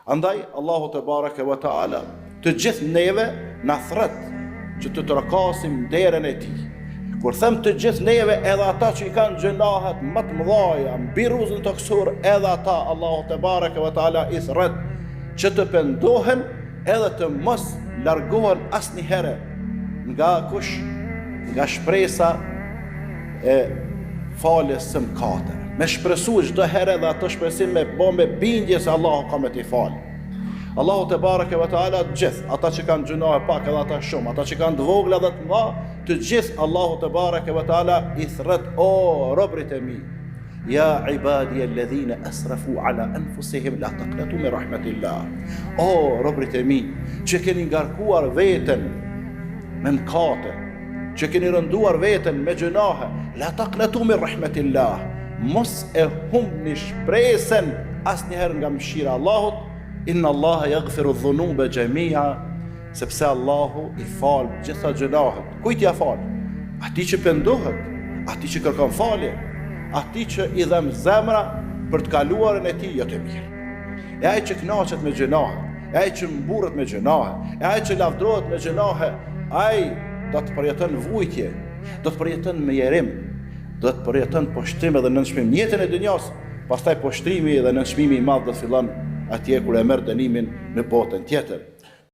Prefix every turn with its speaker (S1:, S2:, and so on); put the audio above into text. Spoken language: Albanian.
S1: Andaj, Allahu te bareke ve taala të gjithë neve na thret që të trokasim derën e tij. Kur them të gjithë neve, edhe ata që i kanë gjunahet më të mëdha mbi rruzën toksor, edhe ata Allahu te bareke ve taala i thret që të pendohen edhe të mos largohen asnjëherë nga kush, nga shpresa e faljes së mëkateve. Me shpresu çdo herë dhe ato shpresim me bindje se Allahu ka me t'i falë. Allahu te bareke ve taala të gjithë, ata që kanë gjunahe pak edhe ata shumë, ata që kanë të vogla dhe të mëdha, të gjithë Allahu te bareke ve taala i thret: o robrit e mi, ya ibadi alladhina asrafu ala anfusihim la taqnatu min rahmatillah. O robrit e mi, që keni ngarkuar veten me mëkate, që keni rënduar veten me gjunahe, la taqnatu min rahmatillah. Mos e humbni shpresën asnjëherë nga mëshira e Allahut. Inna Allaha yaghfiru dhunuba jami'a, sepse Allahu i fal gjitha gjunahet. Kujt ja fal? Atij që pendohet, atij që kërkon falje, atij që i dhem zemra për të kaluarën e tij jo të mirë. E ai që kënaqet me gjunahe, e ai që mburret me gjunahe, e ai që lavdrohet me gjunahe, ai do të përjeton vujtje, do të përjeton mjerim, do të përjeton poshtrim edhe nënshmim në jetën e dunjas. Pastaj poshtrimi dhe nënshmimi i madh do të fillon atje kur e merr dënimin në botën tjetër.